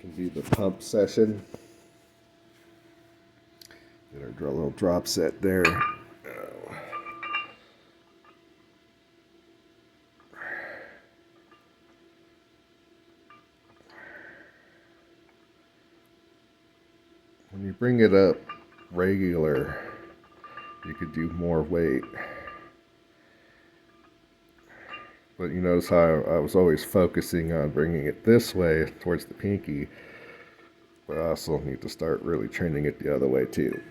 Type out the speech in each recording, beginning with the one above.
can be the pump session. Get our little drop set there. When you bring it up regular, you could do more weight. But you notice how I was always focusing on bringing it this way towards the pinky, but I also need to start really training it the other way too.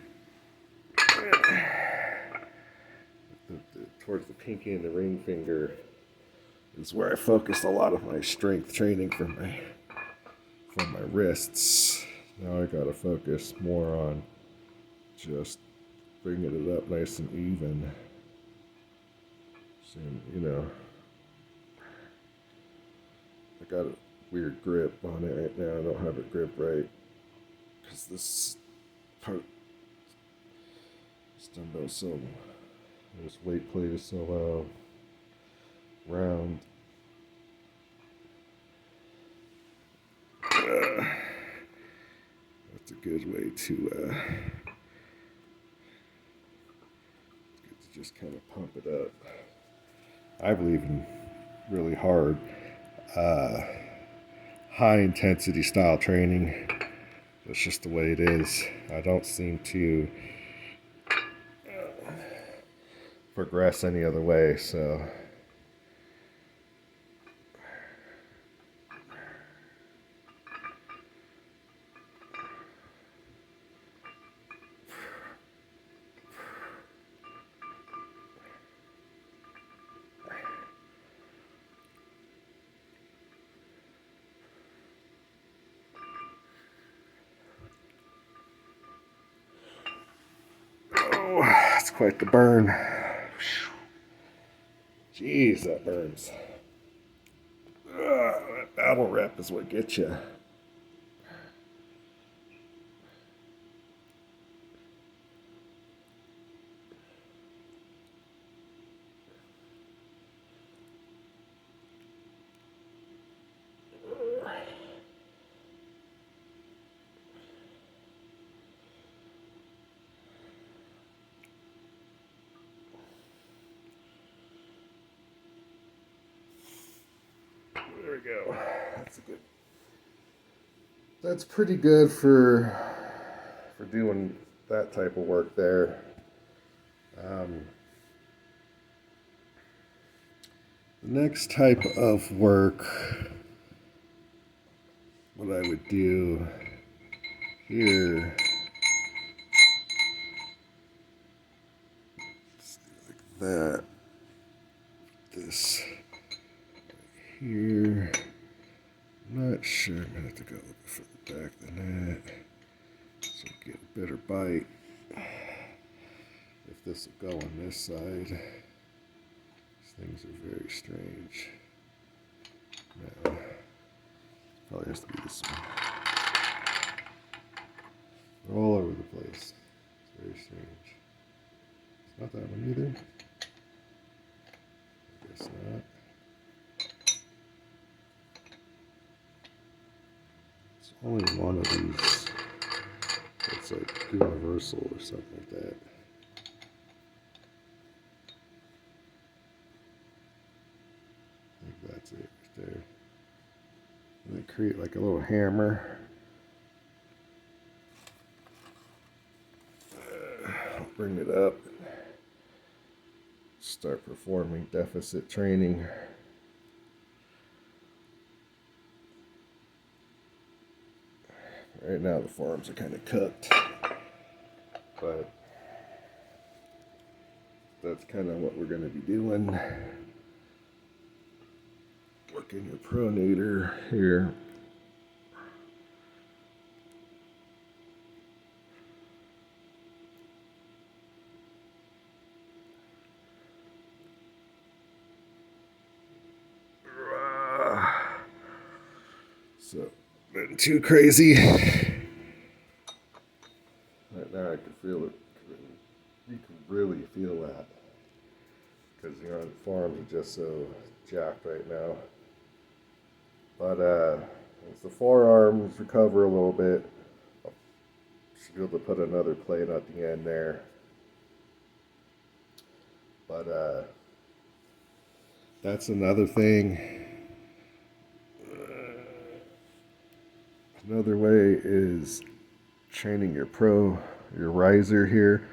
Towards the pinky and the ring finger is where I focused a lot of my strength training for my wrists. Now I gotta focus more on just bringing it up nice and even. So, you know, I got a weird grip on it right now. I don't have it gripped right because this dumbbell so, this weight plate is so round. That's a good way to just kind of pump it up. I believe in really hard, high intensity style training. That's just the way it is. I don't seem to progress any other way, so. Oh, that's quite the burn. Jeez, that burns. That battle rep is what gets you. There we go. That's pretty good for doing that type of work there. The next type of work, what I would do here, like that, this here. I'm not sure. I'm gonna have to go a little bit further back than that, so I get a better bite. If this will go on this side, these things are very strange. No, probably has to be this one. They're all over the place. It's very strange. It's not that one either. I guess not. It's only one of these. It's like universal or something like that. I think that's it right there. And they create like a little hammer. I'll bring it up. Start performing deficit training. Right now the forearms are kind of cooked, but that's kind of what we're going to be doing. Working your pronator here. So, nothing too crazy. Right now I can feel it. You can really feel that. Because the forearms are just so jacked right now. But As the forearms recover a little bit, should be able to put another plate at the end there. But that's another thing. Another way is training your riser here.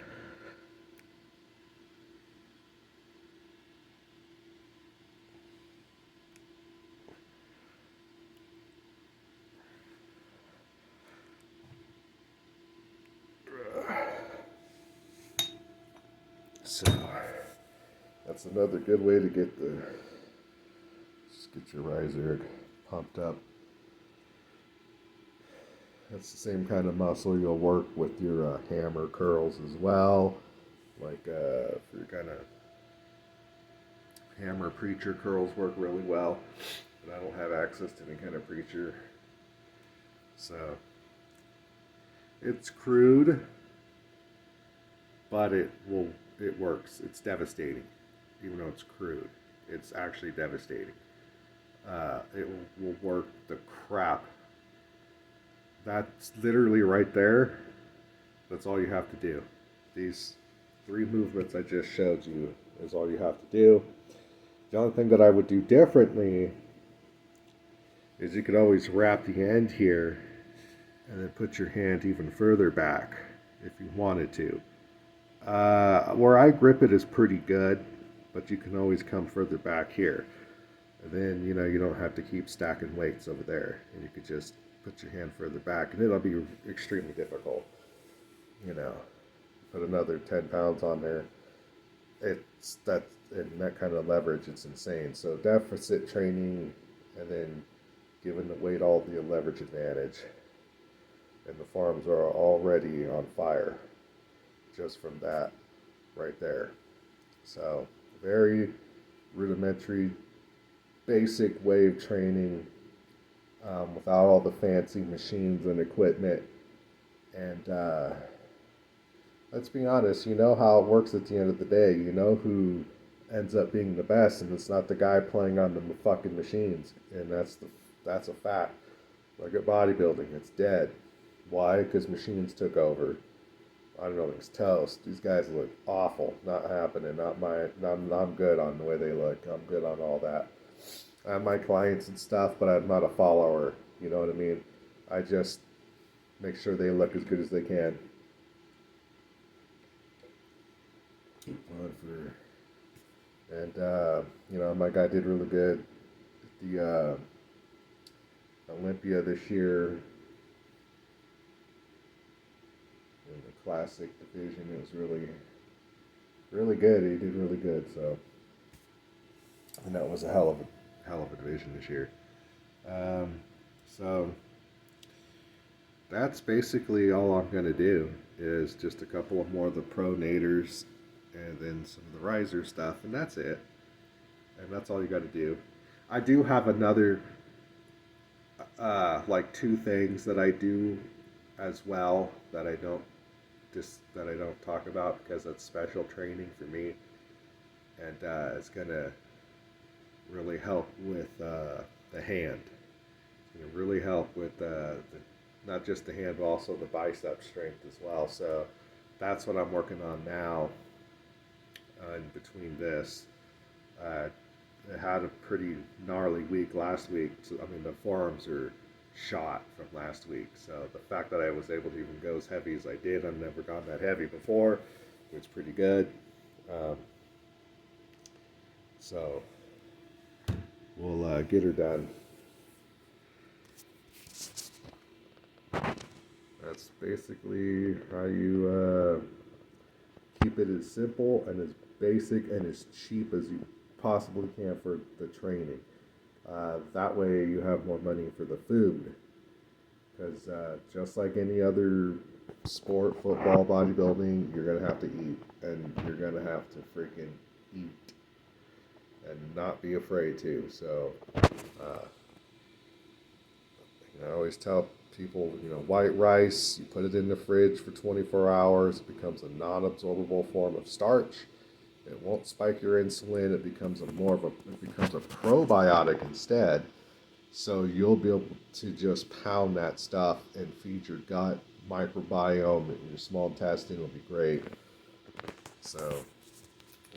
So that's another good way to just get your riser pumped up. That's the same kind of muscle you'll work with your hammer curls as well. Like for your kind of hammer preacher curls work really well. But I don't have access to any kind of preacher. So it's crude, but it works. It's devastating. Even though it's crude. It's actually devastating. It will work the crap. That's literally right there. That's all you have to do. These 3 movements I just showed you is all you have to do. The only thing that I would do differently is you could always wrap the end here and then put your hand even further back if you wanted to. Where I grip it is pretty good, but you can always come further back here. And then, you don't have to keep stacking weights over there. And you could just put your hand further back, and it'll be extremely difficult. Put another 10 pounds on there. And that kind of leverage, it's insane. So deficit training, and then giving the weight all the leverage advantage. And the forearms are already on fire just from that right there. So very rudimentary, basic way of training without all the fancy machines and equipment. And let's be honest, you know how it works at the end of the day. You know who ends up being the best, and it's not the guy playing on the fucking machines. And that's a fact. Like at bodybuilding, it's dead. Why? Because machines took over. I don't know, it's toast. These guys look awful. Not happening. I'm good on the way they look. I'm good on all that. I have my clients and stuff, but I'm not a follower. You know what I mean? I just make sure they look as good as they can. And my guy did really good at the Olympia this year in the classic division. It was really, really good. He did really good. So, and that was a hell of a division this year. So that's basically all I'm going to do is just a couple of more of the pronators and then some of the riser stuff, and that's it. And that's all you got to do. I do have another, like 2 things that I do as well that I don't talk about because that's special training for me, and it's gonna really help with the hand. It's gonna really help with not just the hand, but also the bicep strength as well. So that's what I'm working on now. In between this, I had a pretty gnarly week last week. So, the forearms are shot from last week. So the fact that I was able to even go as heavy as I did, I've never gone that heavy before, was pretty good. So we'll get her done. That's basically how you keep it as simple and as basic and as cheap as you possibly can for the training. That way you have more money for the food. Because just like any other sport, football, bodybuilding, you're going to have to eat. And you're going to have to freaking eat. And not be afraid to. So, I always tell people, white rice, you put it in the fridge for 24 hours, it becomes a non-absorbable form of starch. It won't spike your insulin. It becomes a probiotic instead. So you'll be able to just pound that stuff and feed your gut microbiome, and your small intestine will be great. So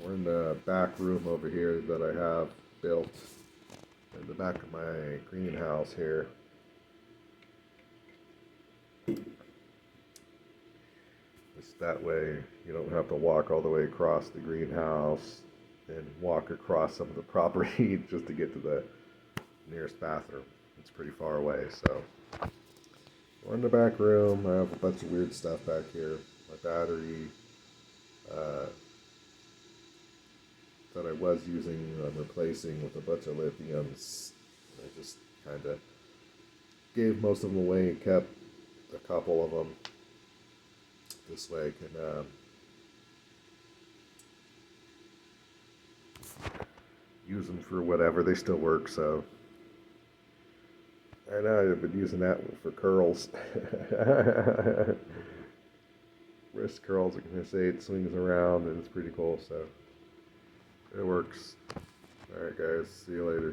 we're in the back room over here that I have built in the back of my greenhouse here. Just that way you don't have to walk all the way across the greenhouse and walk across some of the property just to get to the nearest bathroom. It's pretty far away, so we're in the back room. I have a bunch of weird stuff back here. My battery that I was using, I'm replacing with a bunch of lithiums. I just kind of gave most of them away and kept a couple of them. This way I can use them for whatever. They still work, so. I know, I've been using that for curls. Wrist curls, like I say, it swings around and it's pretty cool, so it works. Alright guys, see you later.